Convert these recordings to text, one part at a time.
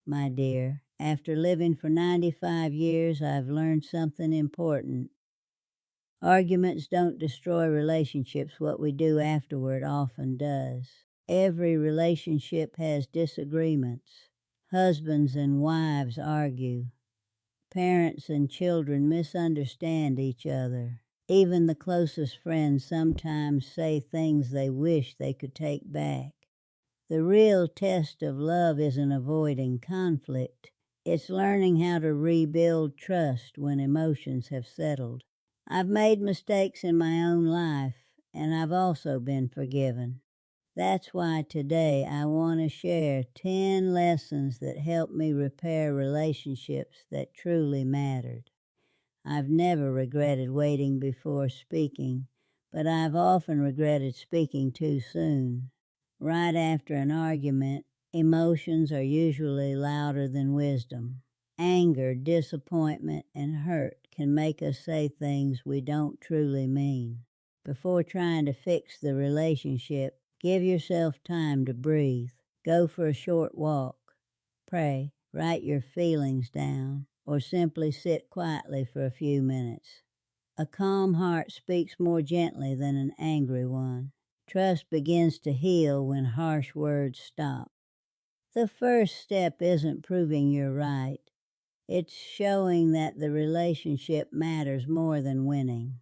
my dear. After living for 95 years, I've learned something important. Arguments don't destroy relationships. What we do afterward often does. Every relationship has disagreements. Husbands and wives argue. Parents and children misunderstand each other. Even the closest friends sometimes say things they wish they could take back. The real test of love isn't avoiding conflict. It's learning how to rebuild trust when emotions have settled. I've made mistakes in my own life, and I've also been forgiven. That's why today I want to share 10 lessons that helped me repair relationships that truly mattered. I've never regretted waiting before speaking, but I've often regretted speaking too soon. Right after an argument, emotions are usually louder than wisdom. Anger, disappointment, and hurt can make us say things we don't truly mean. Before trying to fix the relationship, give yourself time to breathe. Go for a short walk. Pray. Write your feelings down, or simply sit quietly for a few minutes. A calm heart speaks more gently than an angry one. Trust begins to heal when harsh words stop. The first step isn't proving you're right. It's showing that the relationship matters more than winning.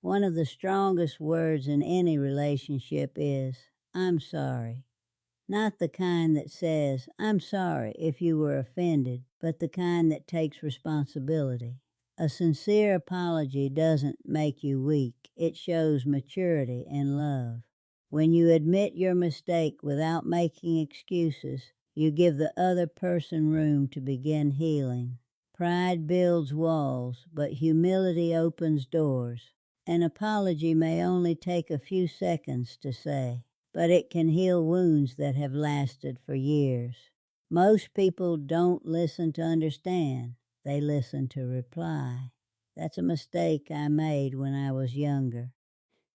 One of the strongest words in any relationship is, "I'm sorry." Not the kind that says, "I'm sorry if you were offended," but the kind that takes responsibility. A sincere apology doesn't make you weak. It shows maturity and love. When you admit your mistake without making excuses, you give the other person room to begin healing. Pride builds walls, but humility opens doors. An apology may only take a few seconds to say, but it can heal wounds that have lasted for years. Most people don't listen to understand. They listen to reply. That's a mistake I made when I was younger.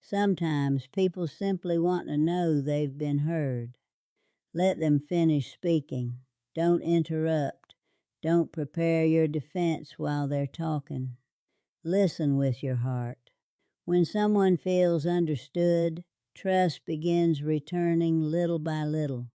Sometimes people simply want to know they've been heard. Let them finish speaking. Don't interrupt. Don't prepare your defense while they're talking. Listen with your heart. When someone feels understood, trust begins returning little by little.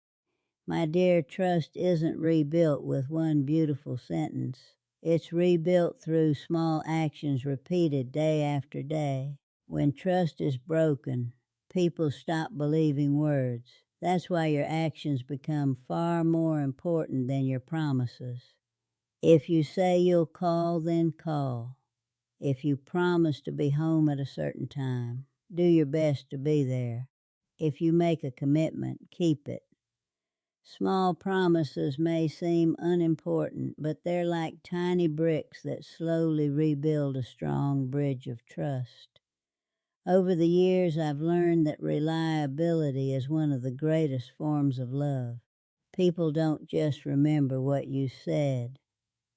My dear, trust isn't rebuilt with one beautiful sentence. It's rebuilt through small actions repeated day after day. When trust is broken, people stop believing words. That's why your actions become far more important than your promises. If you say you'll call, then call. If you promise to be home at a certain time, do your best to be there. If you make a commitment, keep it. Small promises may seem unimportant, but they're like tiny bricks that slowly rebuild a strong bridge of trust. Over the years, I've learned that reliability is one of the greatest forms of love. People don't just remember what you said.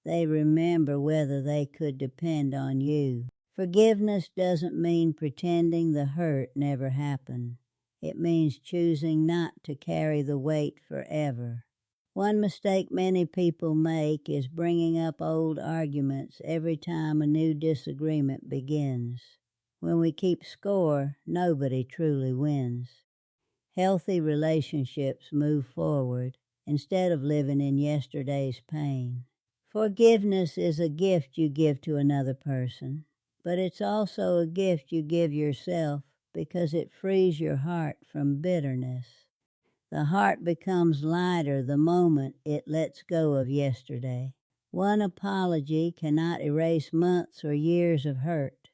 They remember whether they could depend on you. Forgiveness doesn't mean pretending the hurt never happened. It means choosing not to carry the weight forever. One mistake many people make is bringing up old arguments every time a new disagreement begins. When we keep score, nobody truly wins. Healthy relationships move forward instead of living in yesterday's pain. Forgiveness is a gift you give to another person, but it's also a gift you give yourself because it frees your heart from bitterness. The heart becomes lighter the moment it lets go of yesterday. One apology cannot erase months or years of hurt.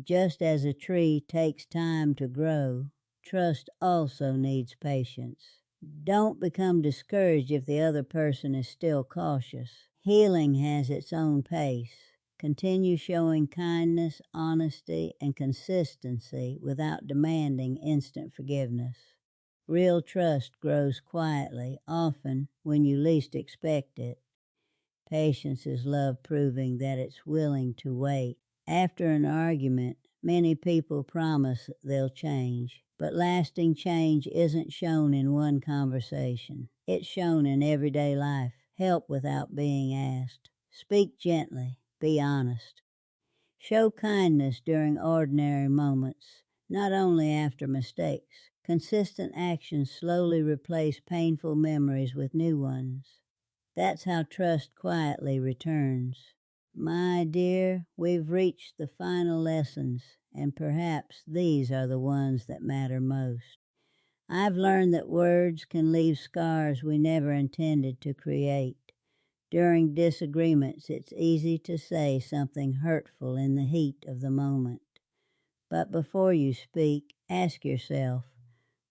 Just as a tree takes time to grow, trust also needs patience. Don't become discouraged if the other person is still cautious. Healing has its own pace. Continue showing kindness, honesty, and consistency without demanding instant forgiveness. Real trust grows quietly, often when you least expect it. Patience is love proving that it's willing to wait. After an argument, many people promise they'll change, but lasting change isn't shown in one conversation. It's shown in everyday life. Help without being asked. Speak gently. Be honest. Show kindness during ordinary moments, not only after mistakes. Consistent actions slowly replace painful memories with new ones. That's how trust quietly returns. My dear, we've reached the final lessons, and perhaps these are the ones that matter most. I've learned that words can leave scars we never intended to create. During disagreements, it's easy to say something hurtful in the heat of the moment. But before you speak, ask yourself,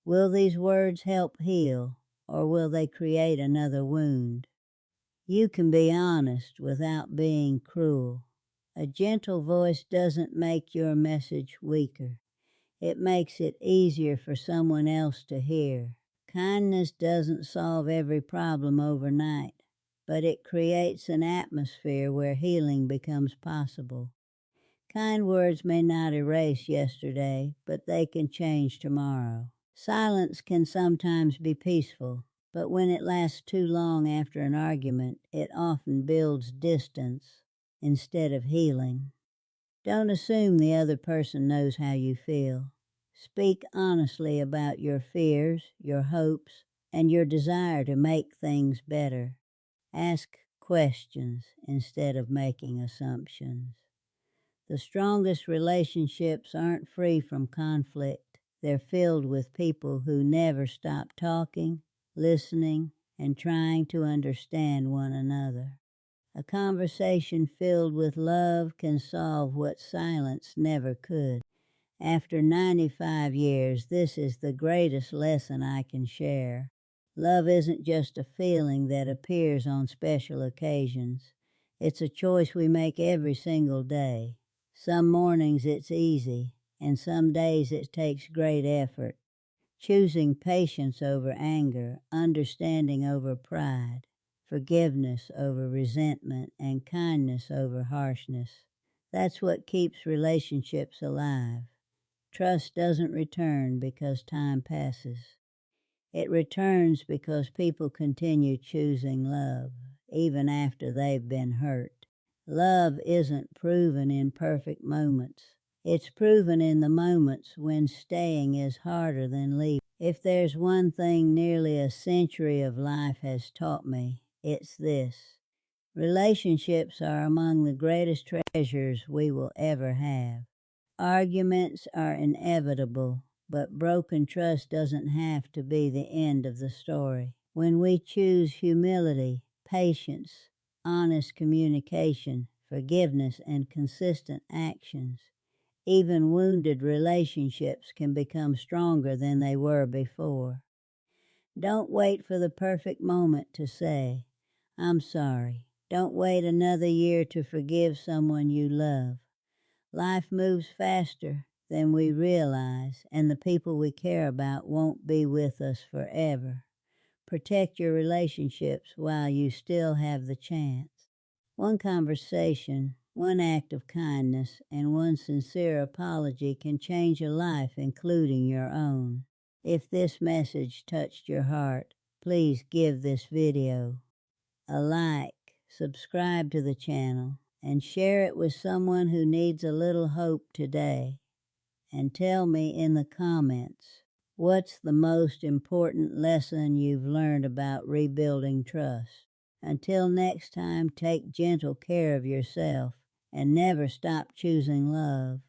will these words help heal, or will they create another wound? You can be honest without being cruel. A gentle voice doesn't make your message weaker. It makes it easier for someone else to hear. Kindness doesn't solve every problem overnight, but it creates an atmosphere where healing becomes possible. Kind words may not erase yesterday, but they can change tomorrow. Silence can sometimes be peaceful, but when it lasts too long after an argument, it often builds distance instead of healing. Don't assume the other person knows how you feel. Speak honestly about your fears, your hopes, and your desire to make things better. Ask questions instead of making assumptions. The strongest relationships aren't free from conflict. They're filled with people who never stop talking, listening, and trying to understand one another. A conversation filled with love can solve what silence never could. After 95 years, this is the greatest lesson I can share. Love isn't just a feeling that appears on special occasions. It's a choice we make every single day. Some mornings it's easy, and some days it takes great effort. Choosing patience over anger, understanding over pride, forgiveness over resentment, and kindness over harshness. That's what keeps relationships alive. Trust doesn't return because time passes. It returns because people continue choosing love, even after they've been hurt. Love isn't proven in perfect moments. It's proven in the moments when staying is harder than leaving. If there's one thing nearly a century of life has taught me, it's this. Relationships are among the greatest treasures we will ever have. Arguments are inevitable, but broken trust doesn't have to be the end of the story. When we choose humility, patience, honest communication, forgiveness, and consistent actions, even wounded relationships can become stronger than they were before. Don't wait for the perfect moment to say, "I'm sorry." Don't wait another year to forgive someone you love. Life moves faster than we realize, and the people we care about won't be with us forever. Protect your relationships while you still have the chance. One conversation, one act of kindness, and one sincere apology can change a life, including your own. If this message touched your heart, please give this video a like, subscribe to the channel, and share it with someone who needs a little hope today. And tell me in the comments, what's the most important lesson you've learned about rebuilding trust? Until next time, take gentle care of yourself and never stop choosing love.